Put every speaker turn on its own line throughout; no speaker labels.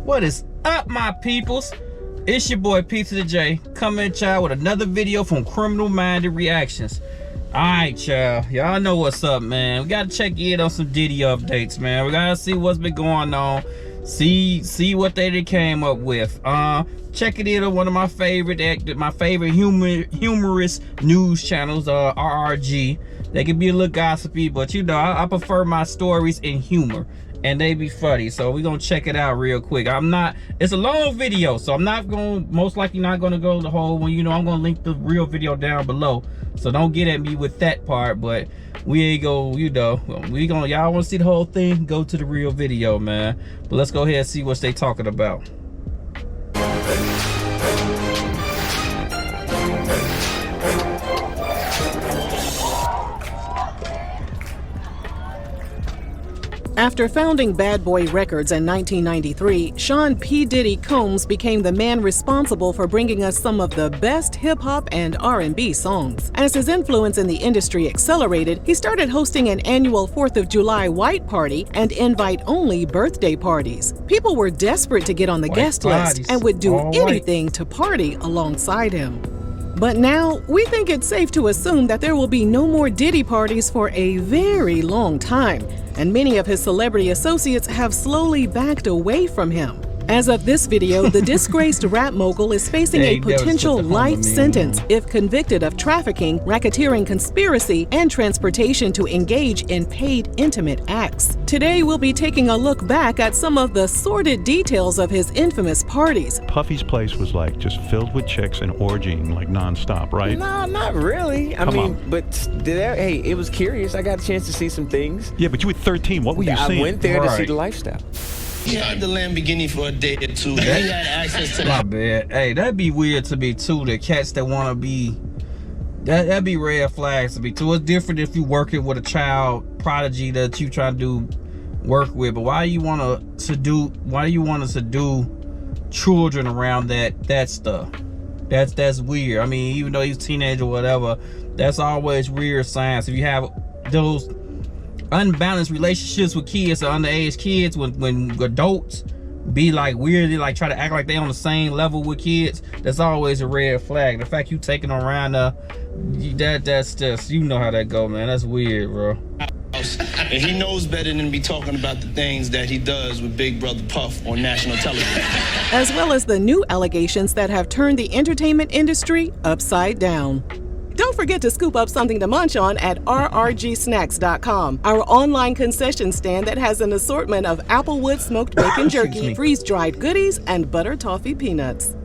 What is up, my peoples? It's your boy Pizza the J coming at y'all with another video from Criminal Minded Reactions. Alright, y'all. Y'all know what's up, man. We gotta check in on some Diddy updates, man. We gotta see what's been going on. See what they came up with. Check it in on one of my favorite humorous news channels, RRG. They can be a little gossipy, but you know, I prefer my stories in humor. And they be funny, so we're gonna check it out real quick. It's a long video, so I'm most likely not gonna go the whole one. You know, I'm gonna link the real video down below, so don't get at me with that part. But we ain't go, you know, y'all wanna see the whole thing, go to the real video, man. But let's go ahead and see what they talking about.
After founding Bad Boy Records in 1993, Sean P. Diddy Combs became the man responsible for bringing us some of the best hip-hop and R&B songs. As his influence in the industry accelerated, he started hosting an annual 4th of July white party and invite-only birthday parties. People were desperate to get on the guest list and would do anything to party alongside him. But now, we think it's safe to assume that there will be no more Diddy parties for a very long time, and many of his celebrity associates have slowly backed away from him. As of this video, the disgraced rap mogul is facing a potential life sentence if convicted of trafficking, racketeering conspiracy, and transportation to engage in paid intimate acts. Today, we'll be taking a look back at some of the sordid details of his infamous parties.
Puffy's place was like just filled with chicks and orgying like nonstop, right?
No, not really. I mean, but hey, it was curious. I got a chance to see some things.
Yeah, but you were 13. What were you seeing?
I went there to see the lifestyle.
He had the Lamborghini for a day or two. He had access to
my bad. Hey, that'd be weird to me too. The cats that want to be, that'd be red flags to me too. It's different if you working with a child prodigy that you try to do work with. But why do you want to seduce children around that stuff? That's weird. I mean, even though he's a teenager or whatever, that's always weird signs. If you have those unbalanced relationships with kids or underage kids, when adults be like weirdly like try to act like they on the same level with kids, that's always a red flag. The fact you taking them around that's just, you know how that go, man. That's weird, bro.
And he knows better than be talking about the things that he does with Big Brother Puff on national television.
As well as the new allegations that have turned the entertainment industry upside down. Don't forget to scoop up something to munch on at rrgsnacks.com, our online concession stand that has an assortment of Applewood smoked bacon jerky, freeze-dried goodies, and butter toffee peanuts.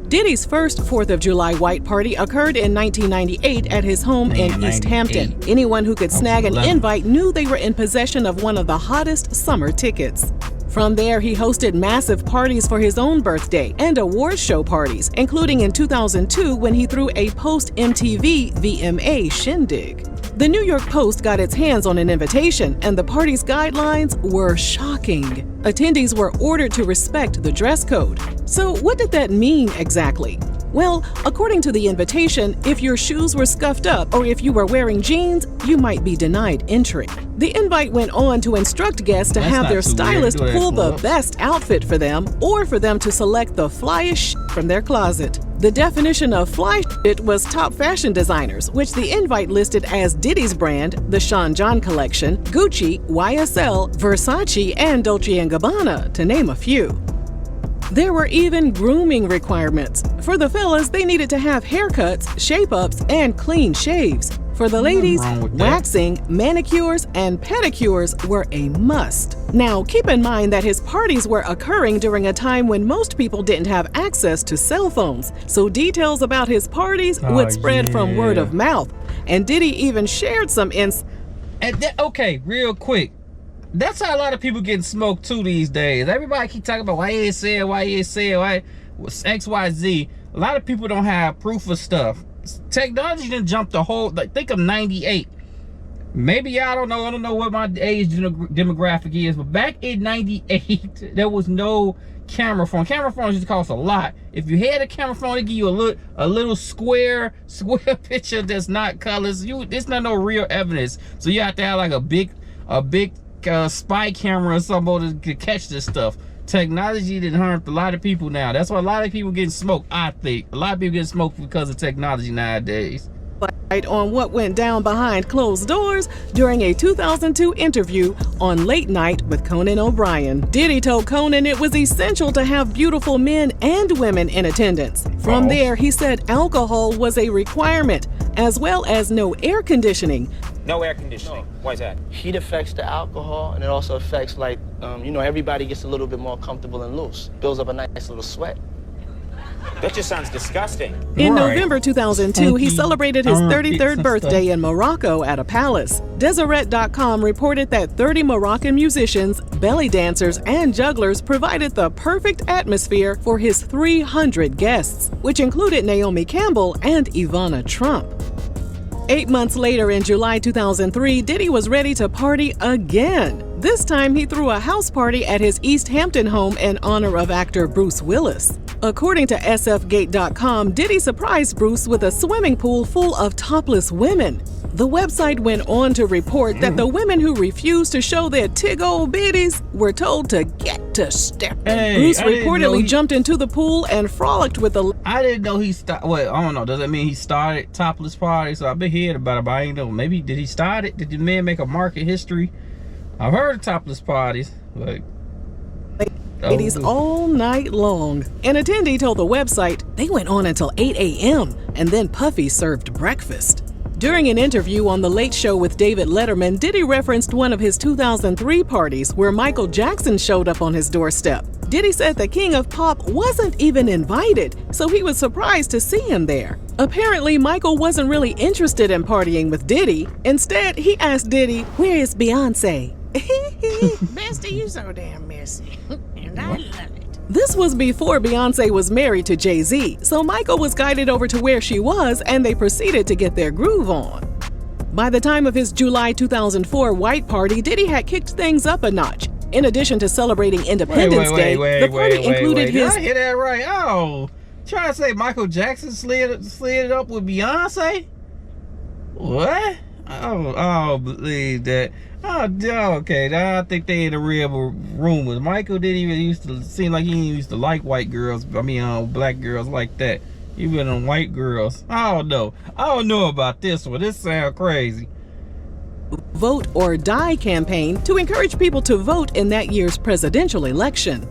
Diddy's first 4th of July white party occurred in 1998 at his home in East Hampton. Anyone who could snag an invite knew they were in possession of one of the hottest summer tickets. From there, he hosted massive parties for his own birthday and award show parties, including in 2002 when he threw a post-MTV VMA shindig. The New York Post got its hands on an invitation, and the party's guidelines were shocking. Attendees were ordered to respect the dress code. So what did that mean exactly? Well, according to the invitation, if your shoes were scuffed up or if you were wearing jeans, you might be denied entry. The invite went on to instruct guests to have their stylist pull the best outfit for them, or for them to select the flyest shit from their closet. The definition of fly shit was top fashion designers, which the invite listed as Diddy's brand, the Sean John Collection, Gucci, YSL, Versace, and Dolce & Gabbana, to name a few. There were even grooming requirements. For the fellas, they needed to have haircuts, shape-ups, and clean shaves. For the ladies, waxing, manicures, and pedicures were a must. Now, keep in mind that his parties were occurring during a time when most people didn't have access to cell phones, so details about his parties would spread from word of mouth. And Diddy even shared some
okay, real quick. That's how a lot of people getting smoked too these days. Everybody keep talking about why he ain't said, XYZ. A lot of people don't have proof of stuff. Technology didn't jump the whole, like, think of 98. Maybe I don't know what my age demographic is, but back in 98, there was no camera phone. Camera phones used to cost a lot. If you had a camera phone, they give you a little square picture that's not colors. It's not no real evidence. So you have to have like a big spy camera or something to catch this stuff. Technology didn't harm a lot of people now. That's why a lot of people getting smoked, I think. A lot of people getting smoked because of technology nowadays.
On what went down behind closed doors during a 2002 interview on Late Night with Conan O'Brien. Diddy told Conan it was essential to have beautiful men and women in attendance. From there, he said alcohol was a requirement, as well as no air conditioning.
No air conditioning. Why is that?
Heat affects the alcohol, and it also affects, like, everybody gets a little bit more comfortable and loose. Builds up a nice little sweat.
That just sounds disgusting.
In November 2002, he celebrated his 33rd birthday in Morocco at a palace. Deseret.com reported that 30 Moroccan musicians, belly dancers, and jugglers provided the perfect atmosphere for his 300 guests, which included Naomi Campbell and Ivana Trump. 8 months later, in July 2003, Diddy was ready to party again. This time, he threw a house party at his East Hampton home in honor of actor Bruce Willis. According to sfgate.com, Diddy surprised Bruce with a swimming pool full of topless women. The website went on to report that the women who refused to show their tig old bitties were told to get to stepping. Bruce reportedly jumped into the pool and frolicked with the...
I didn't know he started... Well, I don't know. Does that mean he started topless party? So I've been hearing about it, but I ain't know. Maybe did he start it? Did the man make a market history? I've heard of topless parties, but...
ladies all night long. An attendee told the website they went on until 8 a.m. and then Puffy served breakfast. During an interview on The Late Show with David Letterman, Diddy referenced one of his 2003 parties where Michael Jackson showed up on his doorstep. Diddy said the king of pop wasn't even invited, so he was surprised to see him there. Apparently, Michael wasn't really interested in partying with Diddy. Instead, he asked Diddy, "Where is Beyonce?"
Bestie, you so damn messy, and I love it.
This was before Beyonce was married to Jay-Z, so Michael was guided over to where she was and they proceeded to get their groove on. By the time of his July 2004 white party, Diddy had kicked things up a notch. In addition to celebrating Independence Day, the party included his...
Did I hear that right? Oh, trying to say Michael Jackson slid it up with Beyonce? What? Oh, believe that. Oh, okay. I think they in the real room with Michael. Didn't even used to seem like he used to like white girls. I mean, black girls like that. Even on white girls. I don't know about this one. This sounds crazy.
Vote or Die campaign to encourage people to vote in that year's presidential election.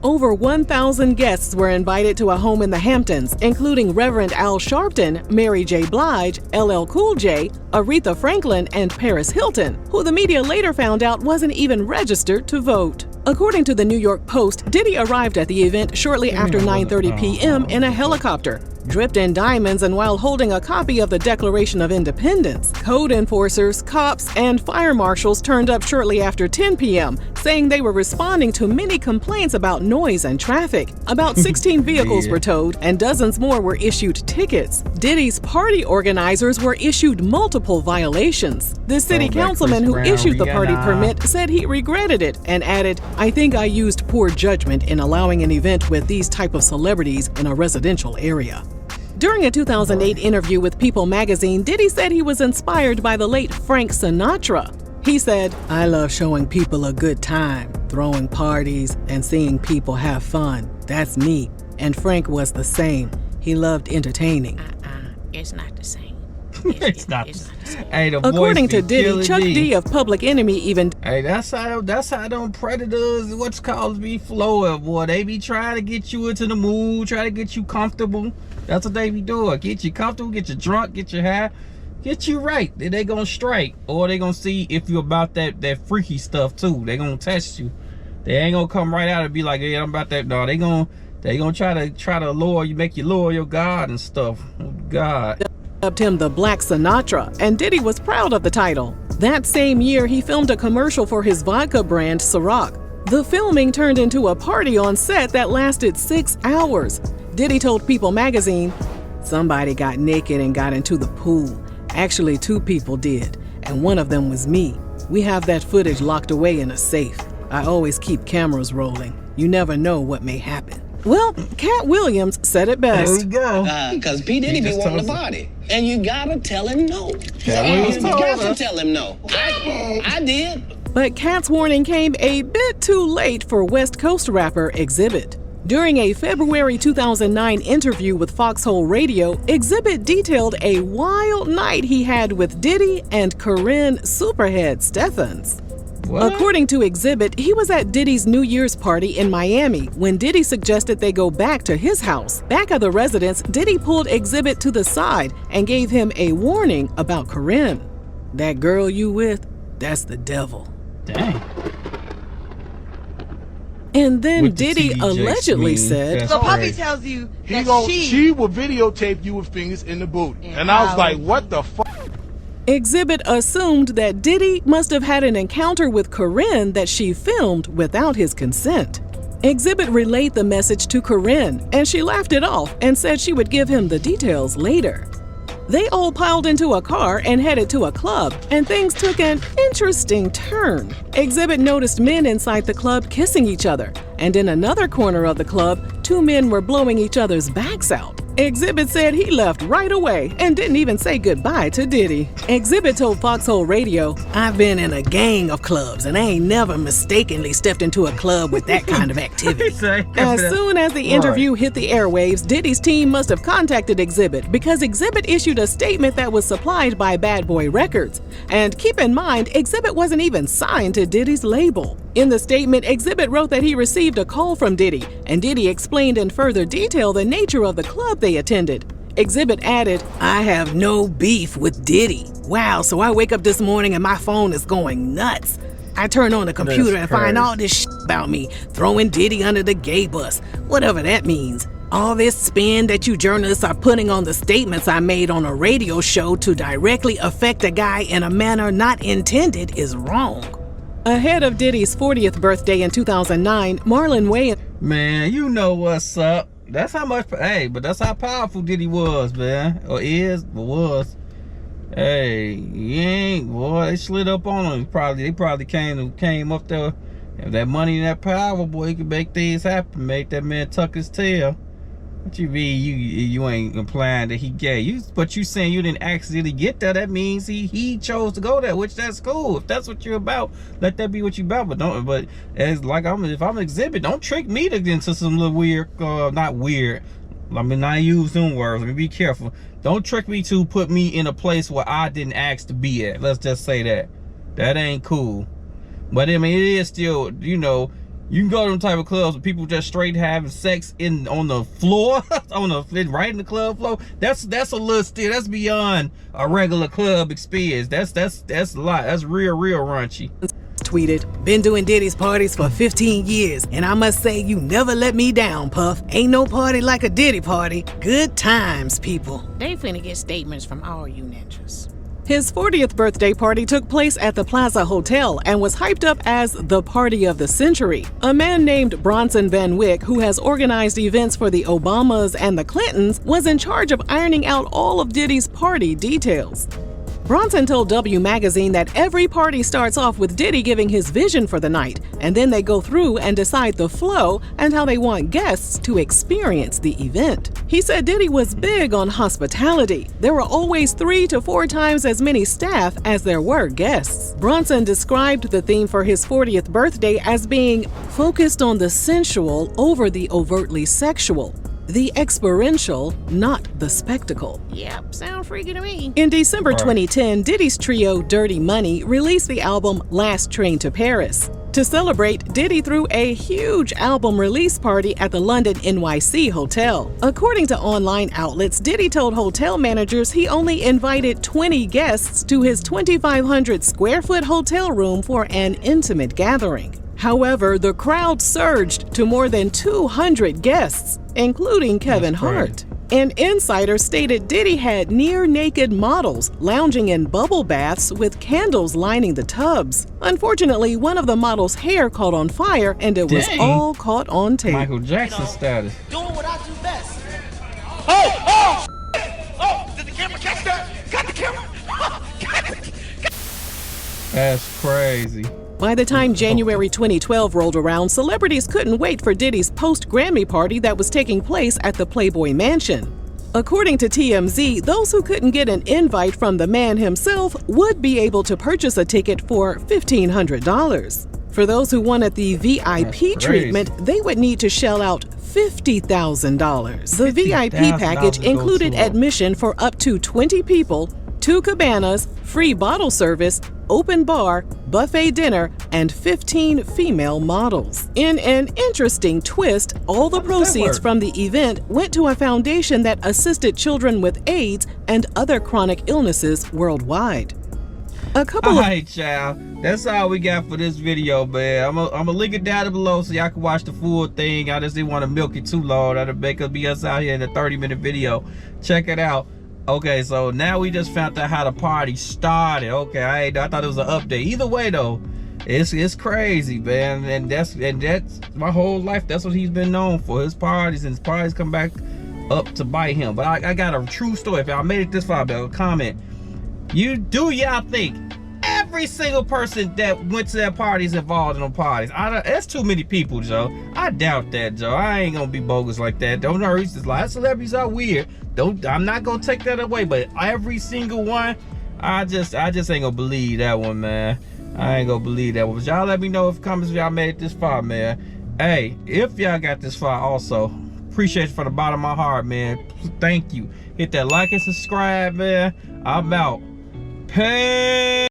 Over 1,000 guests were invited to a home in the Hamptons, including Reverend Al Sharpton, Mary J. Blige, LL Cool J, Aretha Franklin, and Paris Hilton, who the media later found out wasn't even registered to vote. According to the New York Post, Diddy arrived at the event shortly after 9:30 p.m. in a helicopter, dripped in diamonds and while holding a copy of the Declaration of Independence. Code enforcers, cops, and fire marshals turned up shortly after 10 p.m., saying they were responding to many complaints about noise and traffic. About 16 vehicles were towed, and dozens more were issued tickets. Diddy's party organizers were issued multiple violations. The city councilman who issued the party permit said he regretted it and added, "I think I used poor judgment in allowing an event with these type of celebrities in a residential area." During a 2008 interview with People magazine, Diddy said he was inspired by the late Frank Sinatra. He said, "I love showing people a good time, throwing parties, and seeing people have fun. That's me." And Frank was the same. He loved entertaining.
It's not the same.
It's not the same. Hey,
according to Diddy, Chuck D of Public Enemy even...
Hey, that's how them predators, what's called, be flowing, boy. They be trying to get you into the mood, try to get you comfortable. That's what they be doing. Get you comfortable, get you drunk, get you high, get you right. Then they gonna strike, or they gonna see if you about that freaky stuff too. They gonna test you. They ain't gonna come right out and be like, "Hey, I'm about that." No, they gonna try to lure you, make you lower your guard and stuff. Oh, God.
Dubbed him the Black Sinatra, and Diddy was proud of the title. That same year, he filmed a commercial for his vodka brand, Ciroc. The filming turned into a party on set that lasted 6 hours. Diddy told People magazine, "Somebody got naked and got into the pool. Actually, 2 people did, and one of them was me. We have that footage locked away in a safe. I always keep cameras rolling. You never know what may happen." Well, Cat Williams said it best.
There we go.
Because P. Diddy be wanting to party. And you gotta tell him no. You got to tell him no. I did.
But Cat's warning came a bit too late for West Coast rapper Exhibit. During a February 2009 interview with Foxhole Radio, Exhibit detailed a wild night he had with Diddy and Corinne Superhead Steffens. What? According to Exhibit, he was at Diddy's New Year's party in Miami when Diddy suggested they go back to his house. Back at the residence, Diddy pulled Exhibit to the side and gave him a warning about Corinne. That girl you with, that's the devil.
Dang.
And then Diddy allegedly said,
so Puffy tells you that she will videotape you with fingers in the booty. And I was like, what the fuck?
Exhibit assumed that Diddy must have had an encounter with Corinne that she filmed without his consent. Exhibit relayed the message to Corinne, and she laughed it off and said she would give him the details later. They all piled into a car and headed to a club, and things took an interesting turn. Exhibit noticed men inside the club kissing each other, and in another corner of the club, two men were blowing each other's backs out. Exhibit said he left right away and didn't even say goodbye to Diddy. Exhibit told Foxhole Radio, "I've been in a gang of clubs and I ain't never mistakenly stepped into a club with that kind of activity." As soon as the interview hit the airwaves, Diddy's team must have contacted Exhibit because Exhibit issued a statement that was supplied by Bad Boy Records. And keep in mind, Exhibit wasn't even signed to Diddy's label. In the statement, Exhibit wrote that he received a call from Diddy, and Diddy explained in further detail the nature of the club they attended. Exhibit added, "I have no beef with Diddy. Wow, so I wake up this morning and my phone is going nuts. I turn on the computer and find all this shit about me, throwing Diddy under the gay bus, whatever that means. All this spin that you journalists are putting on the statements I made on a radio show to directly affect a guy in a manner not intended is wrong." Ahead of Diddy's 40th birthday in 2009, Marlon Wayans...
Man, you know what's up. That's how much, hey, but that's how powerful Diddy was, man. Or is, but was. Hey, he ain't, boy, they slid up on him. They probably came up there. If that money and that power, boy, he could make things happen, make that man tuck his tail. What you mean you ain't implying that he gay? But you saying you didn't accidentally get there, that means he chose to go there, which that's cool. If that's what you're about, let that be what you're about. But as like if I'm Exhibit, don't trick me into some little weird, not weird. I mean, I use them words. Let me be careful. Don't trick me to put me in a place where I didn't ask to be at. Let's just say that. That ain't cool. But I mean, it is still, you know, you can go to them type of clubs with people just straight having sex on the floor, right in the club floor. That's a little still. That's beyond a regular club experience. That's a lot. That's real raunchy.
Tweeted, "Been doing Diddy's parties for 15 years, and I must say you never let me down, Puff. Ain't no party like a Diddy party. Good times, people."
They finna get statements from all you ninjas.
His 40th birthday party took place at the Plaza Hotel and was hyped up as the party of the century. A man named Bronson Van Wyck, who has organized events for the Obamas and the Clintons, was in charge of ironing out all of Diddy's party details. Bronson told W Magazine that every party starts off with Diddy giving his vision for the night, and then they go through and decide the flow and how they want guests to experience the event. He said Diddy was big on hospitality. There were always 3 to 4 times as many staff as there were guests. Bronson described the theme for his 40th birthday as being focused on the sensual over the overtly sexual. The experiential, not the spectacle.
Yep, sound freaky to me.
In December 2010, Diddy's trio Dirty Money released the album Last Train to Paris. To celebrate, Diddy threw a huge album release party at the London NYC Hotel. According to online outlets, Diddy told hotel managers he only invited 20 guests to his 2,500 square foot hotel room for an intimate gathering. However, the crowd surged to more than 200 guests, including Kevin Hart. An insider stated Diddy had near-naked models lounging in bubble baths with candles lining the tubs. Unfortunately, one of the models' hair caught on fire and it was all caught on tape.
Michael Jackson status.
Doing what I do best. Oh, did the camera catch that? Got the camera.
That's crazy.
By the time January 2012 rolled around, celebrities couldn't wait for Diddy's post-Grammy party that was taking place at the Playboy Mansion. According to TMZ, those who couldn't get an invite from the man himself would be able to purchase a ticket for $1,500. For those who wanted the VIP treatment, they would need to shell out $50,000. The VIP package included admission for up to 20 people, 2 cabanas, free bottle service, open bar, buffet dinner, and 15 female models. In an interesting twist, all the proceeds from the event went to a foundation that assisted children with AIDS and other chronic illnesses worldwide.
Alright, child. That's all we got for this video, man. I'm gonna link it down below so y'all can watch the full thing. I just didn't want to milk it too long. That'll make us out here in a 30-minute video. Check it out. Okay, so now we just found out how the party started. Okay, I thought it was an update. Either way though, it's crazy, man. And that's my whole life. That's what he's been known for. His parties, and his parties come back up to bite him. But I got a true story. If y'all made it this far, comment. Y'all think every single person that went to that party is involved in them parties? That's too many people, Joe. I doubt that, Joe. I ain't gonna be bogus like that. Don't know. It's just like celebrities are weird. I'm not gonna take that away, but every single one, I just ain't gonna believe that one, man. I ain't gonna believe that one. But y'all let me know if comments if y'all made it this far, man. Hey, if y'all got this far also, appreciate it from the bottom of my heart, man. Thank you. Hit that like and subscribe, man. I'm out. Peace.